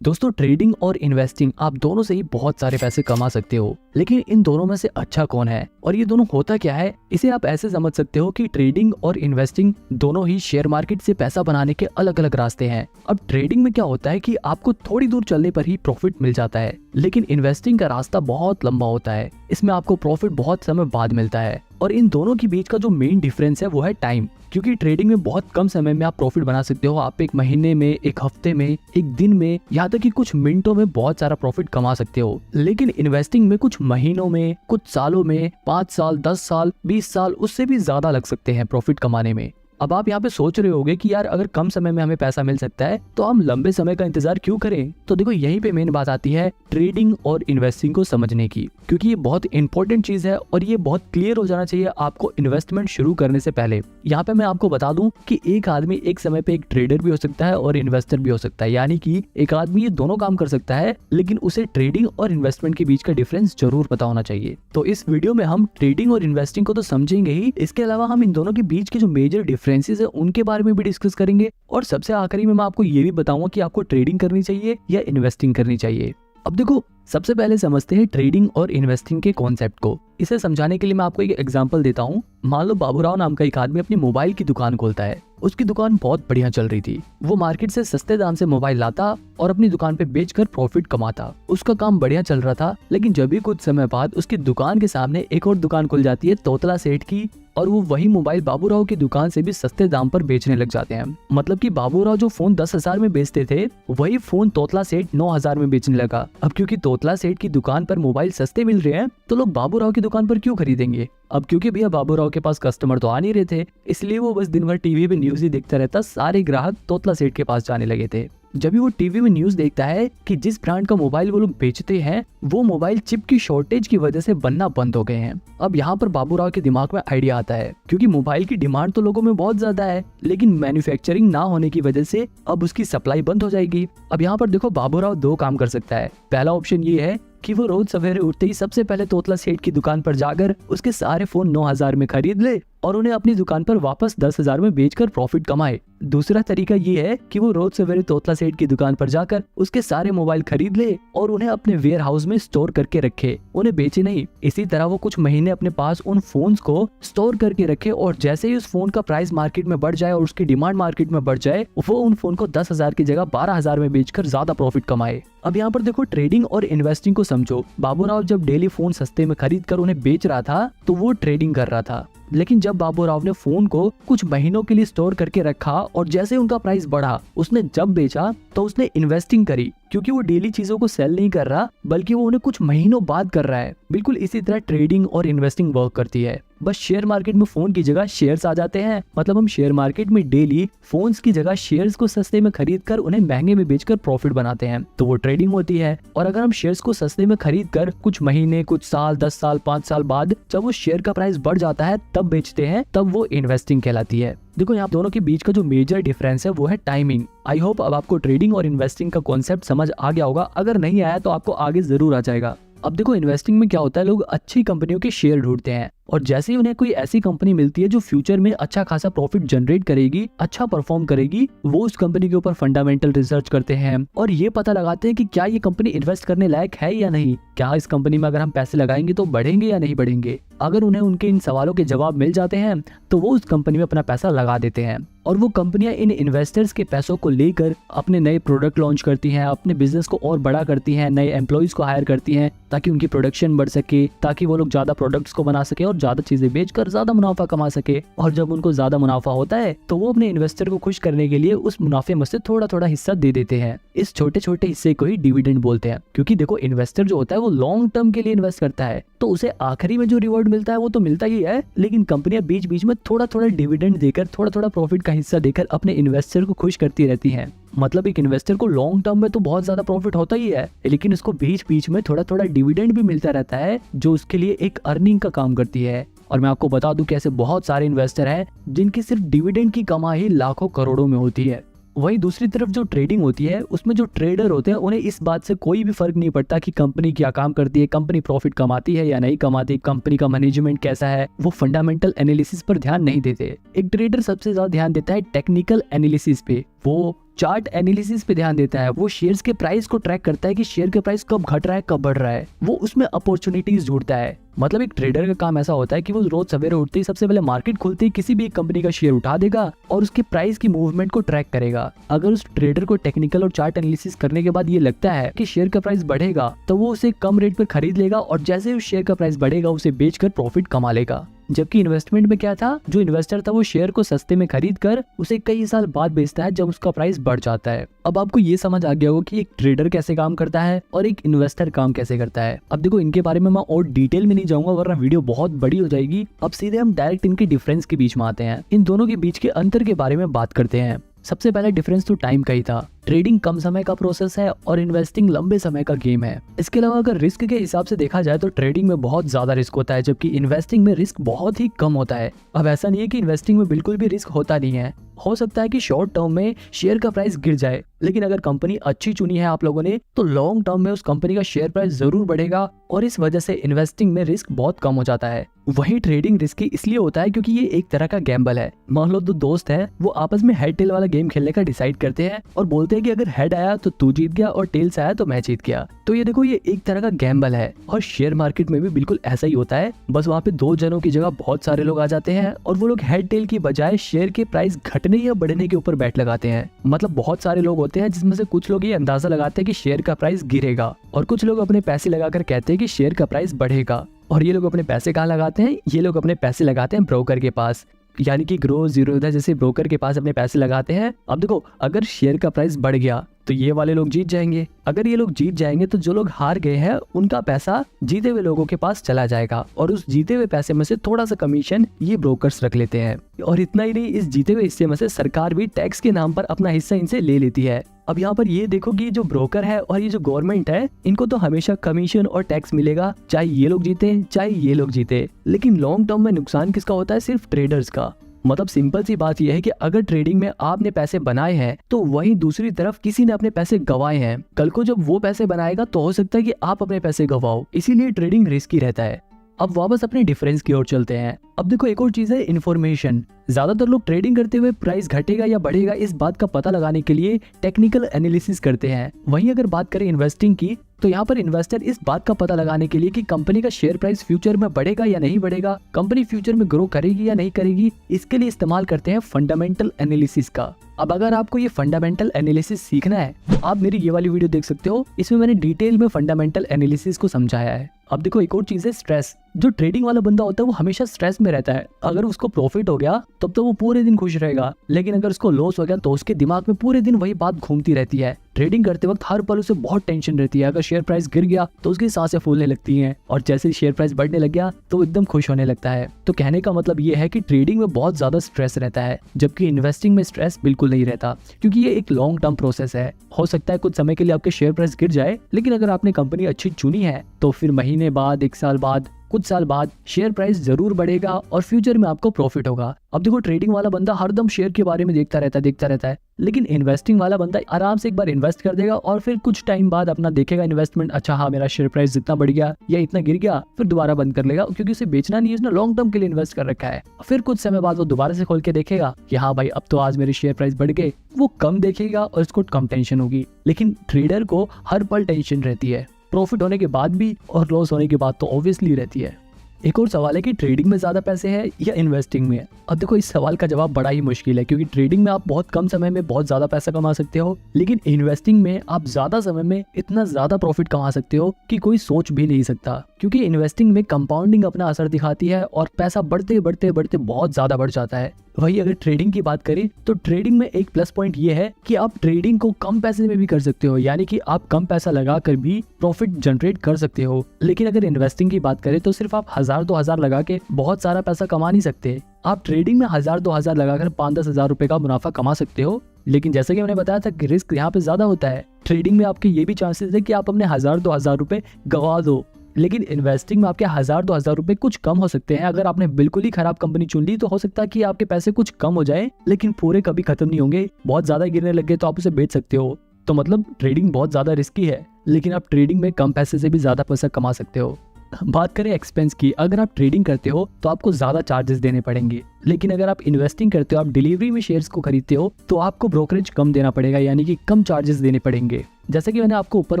दोस्तों, ट्रेडिंग और इन्वेस्टिंग आप दोनों से ही बहुत सारे पैसे कमा सकते हो, लेकिन इन दोनों में से अच्छा कौन है और ये दोनों होता क्या है, इसे आप ऐसे समझ सकते हो कि ट्रेडिंग और इन्वेस्टिंग दोनों ही शेयर मार्केट से पैसा बनाने के अलग अलग रास्ते हैं। अब ट्रेडिंग में क्या होता है कि आपको थोड़ी दूर चलने पर ही प्रॉफिट मिल जाता है, लेकिन इन्वेस्टिंग का रास्ता बहुत लंबा होता है। इसमें आपको प्रॉफिट बहुत समय बाद मिलता है और इन दोनों के बीच का जो मेन डिफरेंस है वो है टाइम। क्योंकि ट्रेडिंग में बहुत कम समय में आप प्रॉफिट बना सकते हो। आप एक महीने में, एक हफ्ते में, एक दिन में, यहाँ तक कि कुछ मिनटों में बहुत सारा प्रॉफिट कमा सकते हो। लेकिन इन्वेस्टिंग में कुछ महीनों में, कुछ सालों में, 5 साल, 10 साल, 20 साल, उससे भी ज्यादा लग सकते हैं प्रॉफिट कमाने में। अब आप यहाँ पे सोच रहे होगे कि यार अगर कम समय में हमें पैसा मिल सकता है तो हम लंबे समय का इंतजार क्यों करें। तो देखो, यहीं पे मेन बात आती है ट्रेडिंग और इन्वेस्टिंग को समझने की, क्योंकि ये बहुत इंपॉर्टेंट चीज है और ये बहुत क्लियर हो जाना चाहिए आपको इन्वेस्टमेंट शुरू करने से पहले। यहाँ पे मैं आपको बता दूं कि एक आदमी एक समय पे एक ट्रेडर भी हो सकता है और इन्वेस्टर भी हो सकता है, यानी कि एक आदमी ये दोनों काम कर सकता है, लेकिन उसे ट्रेडिंग और इन्वेस्टमेंट के बीच का डिफरेंस जरूर पता होना चाहिए। तो इस वीडियो में हम ट्रेडिंग और इन्वेस्टिंग को तो समझेंगे ही, इसके अलावा हम इन दोनों के बीच के जो मेजर डिफरेंसेस है उनके बारे में भी डिस्कस करेंगे और सबसे आखिरी में मैं आपको ये भी बताऊंगा कि आपको ट्रेडिंग करनी चाहिए या इन्वेस्टिंग करनी चाहिए। अब देखो, सबसे पहले समझते हैं ट्रेडिंग और इन्वेस्टिंग के कॉन्सेप्ट को। इसे समझाने के लिए मैं आपको एक एग्जांपल देता हूँ। मान लो बाबूराव नाम का एक आदमी अपनी मोबाइल की दुकान खोलता है। उसकी दुकान बहुत बढ़िया चल रही थी। वो मार्केट से सस्ते दाम से मोबाइल लाता और अपनी दुकान पे बेचकर प्रॉफिट कमाता। उसका काम बढ़िया चल रहा था, लेकिन जब भी कुछ समय बाद उसकी दुकान के सामने एक और दुकान खुल जाती है तोतला सेठ की, और वो वही मोबाइल बाबूराव की दुकान से भी सस्ते दाम पर बेचने लग जाते हैं। मतलब कि बाबूराव जो फोन 10,000 में बेचते थे, वही फोन तोतला सेठ 9,000 में बेचने लगा। अब क्योंकि तोतला सेठ की दुकान पर मोबाइल सस्ते मिल रहे हैं, तो लोग बाबूराव की दुकान पर क्यों खरीदेंगे। अब क्योंकि भैया बाबूराव के पास कस्टमर तो आ नहीं रहे थे, इसलिए वो बस दिन भर टीवी पे न्यूज ही देखता रहता। सारे ग्राहक तोतला सेठ के पास जाने लगे थे। जब भी वो टीवी में न्यूज देखता है कि जिस ब्रांड का मोबाइल वो लोग बेचते हैं, वो मोबाइल चिप की शॉर्टेज की वजह से बनना बंद हो गए हैं। अब यहाँ पर बाबूराव के दिमाग में आइडिया आता है, क्योंकि मोबाइल की डिमांड तो लोगों में बहुत ज्यादा है, लेकिन मैन्युफैक्चरिंग ना होने की वजह से अब उसकी सप्लाई बंद हो जाएगी। अब यहाँ पर देखो, बाबूराव दो काम कर सकता है। पहला ऑप्शन ये है कि वो रोज सवेरे उठते ही सबसे पहले तोतला सेठ की दुकान पर जाकर उसके सारे फोन 9,000 में खरीद ले और उन्हें अपनी दुकान पर वापस 10,000 में बेचकर प्रॉफिट कमाए। दूसरा तरीका ये है कि वो रोज सवेरे तोतला सेठ की दुकान पर जाकर उसके सारे मोबाइल खरीद ले और उन्हें अपने वेयर हाउस में स्टोर करके रखे, उन्हें बेचे नहीं। इसी तरह वो कुछ महीने अपने पास उन फोन्स को स्टोर करके रखे और जैसे ही उस फोन का प्राइस मार्केट में बढ़ जाए और उसकी डिमांड मार्केट में बढ़ जाए, वो उन फोन को 10,000 की जगह 12,000 में बेचकर ज्यादा प्रॉफिट कमाए। अब यहाँ पर देखो, ट्रेडिंग और इन्वेस्टिंग को समझो। बाबूराव जब डेली फोन सस्ते में खरीद कर उन्हें बेच रहा था, तो वो ट्रेडिंग कर रहा था। लेकिन जब बाबूराव ने फोन को कुछ महीनों के लिए स्टोर करके रखा और जैसे उनका प्राइस बढ़ा, उसने जब बेचा तो उसने इन्वेस्टिंग करी, क्योंकि वो डेली चीजों को सेल नहीं कर रहा, बल्कि वो उन्हें कुछ महीनों बाद कर रहा है। बिल्कुल इसी तरह ट्रेडिंग और इन्वेस्टिंग वर्क करती है। बस शेयर मार्केट में फोन की जगह शेयर्स आ जाते हैं। मतलब हम शेयर मार्केट में डेली फोन्स की जगह शेयर्स को सस्ते में खरीद कर उन्हें महंगे में बेचकर प्रॉफिट बनाते हैं, तो वो ट्रेडिंग होती है। और अगर हम शेयर्स को सस्ते में खरीद कर कुछ महीने, कुछ साल, 10 साल, 5 साल बाद जब वो शेयर का प्राइस बढ़ जाता है तब बेचते हैं, तब वो इन्वेस्टिंग कहलाती है। देखो, यहाँ दोनों के बीच का जो मेजर डिफरेंस है वो है टाइमिंग। आई होप अब आपको ट्रेडिंग और इन्वेस्टिंग का कॉन्सेप्ट समझ आ गया होगा। अगर नहीं आया तो आपको आगे जरूर आ जाएगा। अब देखो, इन्वेस्टिंग में क्या होता है, लोग अच्छी कंपनियों के शेयर ढूंढते हैं और जैसे ही उन्हें कोई ऐसी कंपनी मिलती है जो फ्यूचर में अच्छा खासा प्रॉफिट जनरेट करेगी, अच्छा परफॉर्म करेगी, वो उस कंपनी के ऊपर फंडामेंटल रिसर्च करते हैं और ये पता लगाते हैं कि क्या ये कंपनी इन्वेस्ट करने लायक है या नहीं। क्या इस कंपनी में अगर हम पैसे लगाएंगे तो बढ़ेंगे या नहीं बढ़ेंगे। अगर उन्हें उनके इन सवालों के जवाब मिल जाते हैं तो वो उस कंपनी में अपना पैसा लगा देते हैं और वो कंपनियां इन इन्वेस्टर्स के पैसों को लेकर अपने नए प्रोडक्ट लॉन्च करती हैं, अपने बिजनेस को और बड़ा करती हैं, नए एम्प्लॉइज को हायर करती हैं ताकि उनकी प्रोडक्शन बढ़ सके, ताकि वो लोग ज्यादा प्रोडक्ट्स को बना सके और ज्यादा चीजें बेचकर ज्यादा मुनाफा कमा सके। और जब उनको ज्यादा मुनाफा होता है तो वो अपने इन्वेस्टर को खुश करने के लिए उस मुनाफे में से थोड़ा थोड़ा हिस्सा दे देते हैं। इस छोटे छोटे हिस्से को ही डिविडेंड बोलते हैं, क्योंकि देखो, इन्वेस्टर जो होता है वो लॉन्ग टर्म के लिए इन्वेस्ट करता है, तो उसे आखिरी में जो रिवॉर्ड मिलता है वो तो मिलता ही है, लेकिन कंपनियां बीच बीच में थोड़ा थोड़ा डिविडेंड देकर, थोड़ा थोड़ा प्रॉफिट का हिस्सा देकर अपने इन्वेस्टर को खुश करती रहती हैं। मतलब एक इन्वेस्टर को लॉन्ग टर्म में तो बहुत ज्यादा प्रॉफिट होता ही है, लेकिन उसको बीच बीच में थोड़ा थोड़ा डिविडेंड भी मिलता रहता है, जो उसके लिए एक अर्निंग का काम करती है। और मैं आपको बता दूं कि ऐसे बहुत सारे इन्वेस्टर हैं जिनकी सिर्फ डिविडेंड की कमाई लाखों करोड़ों में होती है। वहीं दूसरी तरफ जो ट्रेडिंग होती है, उसमें जो ट्रेडर होते हैं उन्हें इस बात से कोई भी फर्क नहीं पड़ता कि कंपनी क्या काम करती है, कंपनी प्रॉफिट कमाती है या नहीं कमाती, कंपनी का मैनेजमेंट कैसा है। वो फंडामेंटल एनालिसिस पर ध्यान नहीं देते। एक ट्रेडर सबसे ज्यादा ध्यान देता है टेक्निकल एनालिसिस पे, वो चार्ट एनालिसिस पे ध्यान देता है, वो शेयर्स के प्राइस को ट्रैक करता है कि शेयर के प्राइस कब घट रहा है कब बढ़ रहा है, वो उसमें अपॉर्चुनिटीज ढूंढता है। मतलब एक ट्रेडर का काम ऐसा होता है कि वो रोज सवेरे उठते ही सबसे पहले मार्केट खुलते ही किसी भी एक कंपनी का शेयर उठा देगा और उसके प्राइस की मूवमेंट को ट्रैक करेगा। अगर उस ट्रेडर को टेक्निकल और चार्ट एनालिसिस करने के बाद ये लगता है कि शेयर का प्राइस बढ़ेगा तो वो उसे कम रेट पर खरीद लेगा और जैसे उस शेयर का प्राइस बढ़ेगा उसे बेचकर प्रॉफिट कमा लेगा। जबकि इन्वेस्टमेंट में क्या था, जो इन्वेस्टर था वो शेयर को सस्ते में खरीद कर उसे कई साल बाद बेचता है जब उसका प्राइस बढ़ जाता है। अब आपको ये समझ आ गया होगा कि एक ट्रेडर कैसे काम करता है और एक इन्वेस्टर काम कैसे करता है। अब देखो इनके बारे में मैं और डिटेल में नहीं जाऊंगा वरना वीडियो बहुत बड़ी हो जाएगी। अब सीधे हम डायरेक्ट इनके डिफरेंस के बीच में आते हैं, इन दोनों के बीच के अंतर के बारे में बात करते हैं। सबसे पहला डिफरेंस तो टाइम का ही था। ट्रेडिंग कम समय का प्रोसेस है और इन्वेस्टिंग लंबे समय का गेम है। इसके अलावा अगर रिस्क के हिसाब से देखा जाए तो ट्रेडिंग में बहुत ज्यादा रिस्क होता है जबकि इन्वेस्टिंग में रिस्क बहुत ही कम होता है। अब ऐसा नहीं है कि इन्वेस्टिंग में बिल्कुल भी रिस्क होता नहीं है, हो सकता है कि शॉर्ट टर्म में शेयर का प्राइस गिर जाए, लेकिन अगर कंपनी अच्छी चुनी है आप लोगों ने तो लॉन्ग टर्म में उस कंपनी का शेयर प्राइस जरूर बढ़ेगा और इस वजह से इन्वेस्टिंग में रिस्क बहुत कम हो जाता है। वही ट्रेडिंग रिस्की इसलिए होता है क्योंकि ये एक तरह का गैम्बल है। मान लो दो दोस्त हैं, वो आपस में हेड टेल वाला गेम खेलने का डिसाइड करते हैं और बोलते हैं कि अगर हेड आया तो तू जीत गया और टेल्स आया तो मैं जीत गया। तो ये देखो ये एक तरह का गैम्बल है और शेयर मार्केट में भी बिल्कुल ऐसा ही होता है। बस वहाँ पे दो जनों की जगह बहुत सारे लोग आ जाते हैं और वो लोग हेड टेल की बजाय शेयर के प्राइस घटने या बढ़ने के ऊपर बैट लगाते हैं। मतलब बहुत सारे लोग होते हैं जिसमें से कुछ लोग ये अंदाजा लगाते हैं कि शेयर का प्राइस गिरेगा और कुछ लोग अपने पैसे लगाकर कहते हैं कि शेयर का प्राइस बढ़ेगा। और ये लोग अपने पैसे कहाँ लगाते हैं, ये लोग अपने पैसे लगाते हैं ब्रोकर के पास, यानी कि ग्रो जीरोधा जैसे ब्रोकर के पास अपने पैसे लगाते हैं। अब देखो अगर शेयर का प्राइस बढ़ गया तो ये वाले लोग जीत जाएंगे, अगर ये लोग जीत जाएंगे तो जो लोग हार गए हैं उनका पैसा जीते हुए लोगों के पास चला जाएगा और उस जीते हुए पैसे में से थोड़ा सा कमीशन ये ब्रोकर्स रख लेते हैं। और इतना ही नहीं, इस जीते हुए हिस्से में से सरकार भी टैक्स के नाम पर अपना हिस्सा इनसे ले लेती है। अब यहाँ पर ये देखो कि जो ब्रोकर है और ये जो गवर्नमेंट है इनको तो हमेशा कमीशन और टैक्स मिलेगा, चाहे ये लोग जीते चाहे ये लोग जीते। लेकिन लॉन्ग टर्म में नुकसान किसका होता है, सिर्फ ट्रेडर्स का। मतलब सिंपल सी बात यह है कि अगर ट्रेडिंग में आपने पैसे बनाए हैं तो वहीं दूसरी तरफ किसी ने अपने पैसे गंवाए हैं। कल को जब वो पैसे बनाएगा तो हो सकता है कि आप अपने पैसे गंवाओ, इसीलिए ट्रेडिंग रिस्की रहता है। अब वापस अपने डिफरेंस की ओर चलते हैं। अब देखो एक और चीज है इन्फॉर्मेशन। ज्यादातर लोग ट्रेडिंग करते हुए प्राइस घटेगा या बढ़ेगा इस बात का पता लगाने के लिए टेक्निकल एनालिसिस करते हैं। वहीं अगर बात करें इन्वेस्टिंग की तो यहाँ पर इन्वेस्टर इस बात का पता लगाने के लिए कि कंपनी का शेयर प्राइस फ्यूचर में बढ़ेगा या नहीं बढ़ेगा, कंपनी फ्यूचर में ग्रो करेगी या नहीं करेगी, इसके लिए इस्तेमाल करते हैं फंडामेंटल एनालिसिस का। अब अगर आपको ये फंडामेंटल एनालिसिस सीखना है आप मेरी ये वाली वीडियो देख सकते हो, इसमें मैंने डिटेल में फंडामेंटल एनालिसिस को समझाया है। अब देखो एक और चीज है स्ट्रेस। जो ट्रेडिंग वाला बंदा होता है वो हमेशा स्ट्रेस में रहता है। अगर उसको प्रॉफिट हो गया तब तो वो पूरे दिन खुश रहेगा, लेकिन अगर उसको लॉस हो गया तो उसके दिमाग में पूरे दिन वही बात घूमती रहती है। ट्रेडिंग करते वक्त हर पल उसे बहुत टेंशन रहती है। अगर शेयर प्राइस गिर गया तो उसकी सांसें फूलने लगती हैं और जैसे शेयर प्राइस बढ़ने लग गया तो वो एकदम खुश होने लगता है। तो कहने का मतलब ये है कि ट्रेडिंग में बहुत ज्यादा स्ट्रेस रहता है जबकि इन्वेस्टिंग में स्ट्रेस बिल्कुल नहीं रहता, क्योंकि ये एक लॉन्ग टर्म प्रोसेस है। हो सकता है कुछ समय के लिए आपके शेयर प्राइस गिर जाए, लेकिन अगर आपने कंपनी अच्छी चुनी है तो फिर महीने बाद, एक साल बाद, कुछ साल बाद शेयर प्राइस जरूर बढ़ेगा और फ्यूचर में आपको प्रॉफिट होगा। अब देखो ट्रेडिंग वाला बंदा हरदम शेयर के बारे में देखता रहता है, लेकिन इन्वेस्टिंग वाला बंदा आराम से एक बार इन्वेस्ट कर देगा और फिर कुछ टाइम बाद अपना देखेगा इन्वेस्टमेंट, अच्छा हाँ मेरा शेयर प्राइस जितना बढ़ गया या इतना गिर गया, फिर दोबारा बंद कर लेगा, क्योंकि उसे बेचना नहीं है, उसने लॉन्ग टर्म के लिए इन्वेस्ट कर रखा है। फिर कुछ समय बाद वो दोबारा से खोल के देखेगा कि हाँ भाई अब तो आज मेरे शेयर प्राइस बढ़ गए, वो कम देखेगा और उसको कम टेंशन होगी। लेकिन ट्रेडर को हर पल टेंशन रहती है, प्रॉफिट होने के बाद भी और लॉस होने के बाद तो ऑब्वियसली रहती है। एक और सवाल है कि ट्रेडिंग में ज्यादा पैसे हैं या इन्वेस्टिंग में। अब देखो इस सवाल का जवाब बड़ा ही मुश्किल है, क्योंकि ट्रेडिंग में आप बहुत कम समय में बहुत ज्यादा पैसा कमा सकते हो, लेकिन इन्वेस्टिंग में आप ज्यादा समय में इतना ज्यादा प्रॉफिट कमा सकते हो कि कोई सोच भी नहीं सकता। क्योंकि इन्वेस्टिंग में कंपाउंडिंग अपना असर दिखाती है और पैसा बढ़ते बढ़ते बढ़ते बहुत ज्यादा बढ़ जाता है। वही अगर ट्रेडिंग की बात करें तो ट्रेडिंग में एक प्लस पॉइंट ये है कि आप ट्रेडिंग को कम पैसे में भी कर सकते हो, यानी कि आप कम पैसा लगाकर भी प्रॉफिट जनरेट कर सकते हो। लेकिन अगर इन्वेस्टिंग की बात करें तो सिर्फ आप 1000-2000 लगा के बहुत सारा पैसा कमा नहीं सकते। आप ट्रेडिंग में 1000-2000 लगाकर 5-10 हजार रुपए का मुनाफा कमा सकते हो, लेकिन जैसे कि मैंने बताया था कि रिस्क यहाँ पे ज्यादा होता है। ट्रेडिंग में आपके ये भी चांसेस है कि आप अपने 1000-2000 रुपए गवा दो, लेकिन इन्वेस्टिंग में आपके 1000-2000 रुपए कुछ कम हो सकते हैं। अगर आपने बिल्कुल ही खराब कंपनी चुन ली तो हो सकता है कि आपके पैसे कुछ कम हो जाए, लेकिन पूरे कभी खत्म नहीं होंगे। बहुत ज्यादा गिरने लग गए तो आप उसे बेच सकते हो। तो मतलब ट्रेडिंग बहुत ज्यादा रिस्की है, लेकिन आप ट्रेडिंग में कम पैसे से भी ज्यादा पैसा कमा सकते हो। बात करें एक्सपेंस की, अगर आप ट्रेडिंग करते हो तो आपको ज्यादा चार्जेस देने पड़ेंगे, लेकिन अगर आप इन्वेस्टिंग करते हो, आप डिलीवरी में शेयर्स को खरीदते हो, तो आपको ब्रोकरेज कम देना पड़ेगा, यानी कि कम चार्जेस देने पड़ेंगे। जैसे कि मैंने आपको ऊपर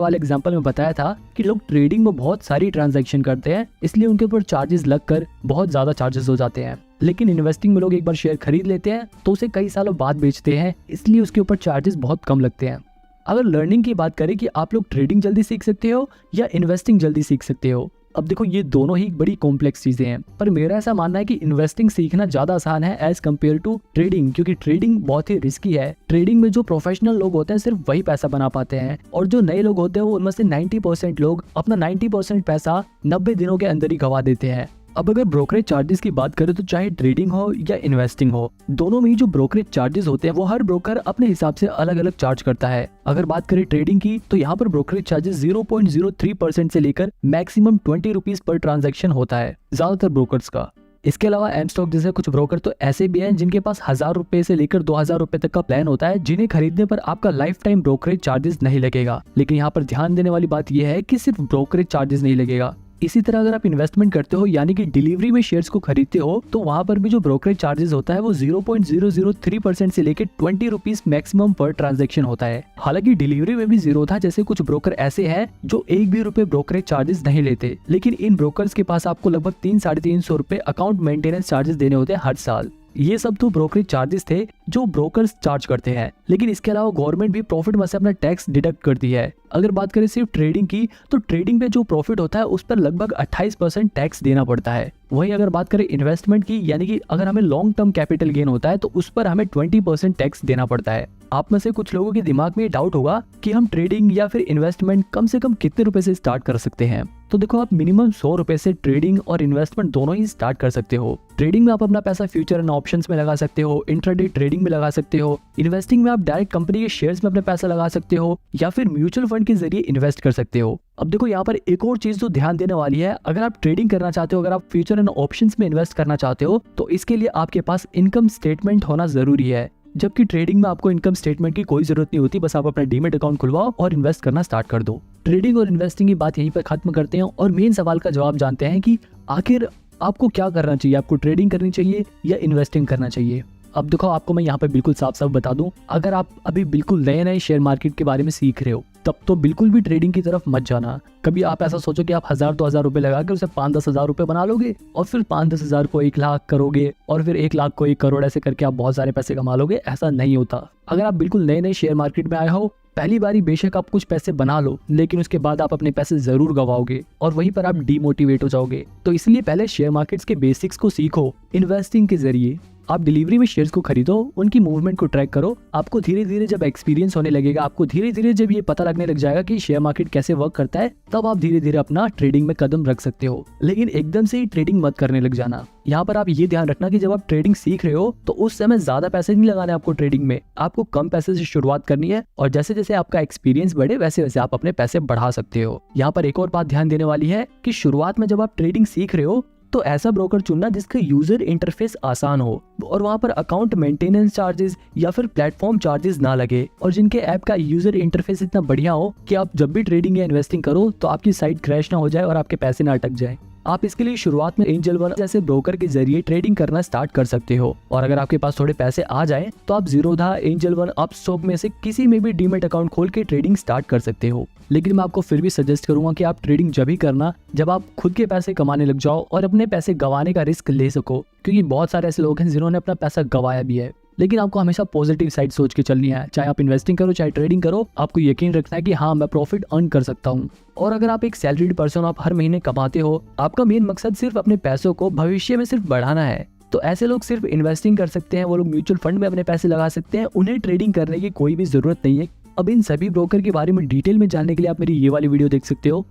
वाले एग्जांपल में बताया था कि लोग ट्रेडिंग में बहुत सारी ट्रांजैक्शन करते हैं, इसलिए उनके ऊपर चार्जेस लगकर बहुत ज्यादा चार्जेस हो जाते हैं। लेकिन इन्वेस्टिंग में लोग एक बार शेयर खरीद लेते हैं तो उसे कई सालों बाद बेचते हैं, इसलिए उसके ऊपर चार्जेस बहुत कम लगते हैं। अगर लर्निंग की बात करें कि आप लोग ट्रेडिंग जल्दी सीख सकते हो या इन्वेस्टिंग जल्दी सीख सकते हो, अब देखो ये दोनों ही बड़ी कॉम्प्लेक्स चीजें हैं, पर मेरा ऐसा मानना है कि इन्वेस्टिंग सीखना ज्यादा आसान है एज कम्पेयर टू ट्रेडिंग, क्योंकि ट्रेडिंग बहुत ही रिस्की है। ट्रेडिंग में जो प्रोफेशनल लोग होते हैं सिर्फ वही पैसा बना पाते हैं, और जो नए लोग होते हैं वो उनमें से 90% लोग अपना 90% पैसा 90 दिनों के अंदर ही गवा देते हैं। अब अगर ब्रोकरेज चार्जेस की बात करें तो चाहे ट्रेडिंग हो या इन्वेस्टिंग हो, दोनों में ही जो ब्रोकरेज चार्जेस होते हैं वो हर ब्रोकर अपने हिसाब से अलग अलग चार्ज करता है। अगर बात करें ट्रेडिंग की तो यहाँ पर ब्रोकरेज चार्जेस 0.03% से लेकर मैक्सिमम 20 रुपीज पर ट्रांजैक्शन होता है ज्यादातर ब्रोकर्स का। इसके अलावा एम स्टॉक जैसे कुछ ब्रोकर तो ऐसे भी हैं जिनके पास 1000 रुपए से लेकर 2000 रुपए तक का प्लान होता है, जिन्हें खरीदने पर आपका लाइफ टाइम ब्रोकरेज चार्जेस नहीं लगेगा। लेकिन यहाँ पर ध्यान देने वाली बात यह है कि सिर्फ ब्रोकरेज चार्जेस नहीं लगेगा। इसी तरह अगर आप इन्वेस्टमेंट करते हो यानी कि डिलीवरी में शेयर्स को खरीदते हो, तो वहां पर भी जो ब्रोकरेज चार्जेस होता है वो 0.003% से लेकर 20 रुपीज मैक्सिमम पर ट्रांजैक्शन होता है। हालांकि डिलीवरी में भी जीरो था, जैसे कुछ ब्रोकर ऐसे हैं जो 1 भी रुपए ब्रोकरेज चार्जेस नहीं लेते, लेकिन इन ब्रोकर्स के पास आपको लगभग 300-350 रुपए अकाउंट मेंटेनेंस चार्जेस देने होते हैं हर साल। ये सब तो ब्रोकरेज चार्जेस थे जो ब्रोकर्स चार्ज करते हैं, लेकिन इसके अलावा गवर्नमेंट भी प्रॉफिट में से अपना टैक्स डिडक्ट करती है। अगर बात करें सिर्फ ट्रेडिंग की तो ट्रेडिंग पे जो प्रॉफिट होता है उस पर लगभग 28% टैक्स देना पड़ता है। वहीं अगर बात करें इन्वेस्टमेंट की, यानी कि अगर हमें लॉन्ग टर्म कैपिटल गेन होता है तो उस पर हमें 20% टैक्स देना पड़ता है। आप में से कुछ लोगों के दिमाग में ये डाउट होगा कि हम ट्रेडिंग या फिर इन्वेस्टमेंट कम से कम कितने रुपए से स्टार्ट कर सकते हैं। तो देखो, आप मिनिमम 100 रुपए से ट्रेडिंग और इन्वेस्टमेंट दोनों ही स्टार्ट कर सकते हो। ट्रेडिंग में आप अपना पैसा फ्यूचर एंड ऑप्शंस में लगा सकते हो, इंट्राडे ट्रेडिंग में लगा सकते हो। इन्वेस्टिंग में आप डायरेक्ट कंपनी के शेयर्स में अपना पैसा लगा सकते हो या फिर म्यूचुअल फंड के जरिए इन्वेस्ट कर सकते हो। अब देखो, यहाँ पर एक और चीज तो ध्यान देने वाली है, अगर आप ट्रेडिंग करना चाहते हो, अगर आप फ्यूचर एंड ऑप्शंस में इन्वेस्ट करना चाहते हो, तो इसके लिए आपके पास इनकम स्टेटमेंट होना जरूरी है। जबकि ट्रेडिंग में आपको इनकम स्टेटमेंट की कोई जरूरत नहीं होती, बस आप अपना डीमेट अकाउंट खुलवाओ और इन्वेस्ट करना स्टार्ट कर दो। ट्रेडिंग और इन्वेस्टिंग की बात यहीं पर खत्म करते हैं और मेन सवाल का जवाब जानते हैं कि आखिर आपको क्या करना चाहिए, आपको ट्रेडिंग करनी चाहिए या इन्वेस्टिंग करना चाहिए। अब देखो, आपको मैं यहाँ पे बिल्कुल साफ साफ बता दूं, अगर आप अभी बिल्कुल नए नए शेयर मार्केट के बारे में सीख रहे हो तब तो बिल्कुल भी ट्रेडिंग की तरफ मत जाना। कभी आप ऐसा सोचो कि आप 1000-2000 रुपए लगाकर उसे 5-10 हजार रुपए बना लोगे और फिर 5-10 हजार को 1 लाख करोगे और फिर 1 लाख को 1 करोड़, ऐसे करके आप बहुत सारे पैसे कमा लोगे। ऐसा नहीं होता। अगर आप बिल्कुल नए नए शेयर मार्केट में आए हो, पहली बारी बेशक आप कुछ पैसे बना लो, लेकिन उसके बाद आप अपने पैसे जरूर गवाओगे और वहीं पर आप डीमोटिवेट हो जाओगे। तो इसलिए पहले शेयर मार्केट्स के बेसिक्स को सीखो। इन्वेस्टिंग के जरिए आप डिलीवरी में शेयर्स को खरीदो, उनकी मूवमेंट को ट्रैक करो। आपको धीरे धीरे जब एक्सपीरियंस होने लगेगा, आपको धीरे धीरे जब ये पता लगने लग जाएगा कि शेयर मार्केट कैसे वर्क करता है, तब आप धीरे धीरे अपना ट्रेडिंग में कदम रख सकते हो। लेकिन एकदम से ही ट्रेडिंग मत करने लग जाना। यहाँ पर आप ये ध्यान रखना कि जब आप ट्रेडिंग सीख रहे हो तो उस समय ज्यादा पैसे नहीं लगाने आपको ट्रेडिंग में, आपको कम पैसे से शुरुआत करनी है और जैसे जैसे आपका एक्सपीरियंस बढ़े वैसे वैसे आप अपने पैसे बढ़ा सकते हो। यहाँ पर एक और बात ध्यान देने वाली है कि शुरुआत में जब आप ट्रेडिंग सीख रहे हो तो ऐसा ब्रोकर चुनना जिसका यूजर इंटरफेस आसान हो और वहां पर अकाउंट मेंटेनेंस चार्जेस या फिर प्लेटफॉर्म चार्जेस ना लगे, और जिनके ऐप का यूजर इंटरफेस इतना बढ़िया हो कि आप जब भी ट्रेडिंग या इन्वेस्टिंग करो तो आपकी साइट क्रैश ना हो जाए और आपके पैसे ना अटक जाए। आप इसके लिए शुरुआत में एंजल वन जैसे ब्रोकर के जरिए ट्रेडिंग करना स्टार्ट कर सकते हो, और अगर आपके पास थोड़े पैसे आ जाए तो आप जीरोधा, एंजल वन, अपस्टॉक में से किसी में भी डीमेट अकाउंट खोल के ट्रेडिंग स्टार्ट कर सकते हो। लेकिन मैं आपको फिर भी सजेस्ट करूंगा कि आप ट्रेडिंग जब ही करना जब आप खुद के पैसे कमाने लग जाओ और अपने पैसे गंवाने का रिस्क ले सको, क्योंकि बहुत सारे ऐसे लोग हैं जिन्होंने अपना पैसा गंवाया भी है। लेकिन आपको हमेशा पॉजिटिव साइड सोच के चलनी है। चाहे आप इन्वेस्टिंग करो चाहे ट्रेडिंग करो, आपको यकीन रखना है कि हाँ, मैं प्रॉफिट अर्न कर सकता हूँ। और अगर आप एक सैलरीड पर्सन, आप हर महीने कमाते हो, आपका मेन मकसद सिर्फ अपने पैसों को भविष्य में सिर्फ बढ़ाना है, तो ऐसे लोग सिर्फ इन्वेस्टिंग कर सकते हैं। वो लोग म्यूचुअल फंड में अपने पैसे लगा सकते हैं, उन्हें ट्रेडिंग करने की कोई भी जरूरत नहीं है। अब इन सभी ब्रोकर के बारे में डिटेल में जानने के लिए आप मेरी ये वाली वीडियो देख सकते हो।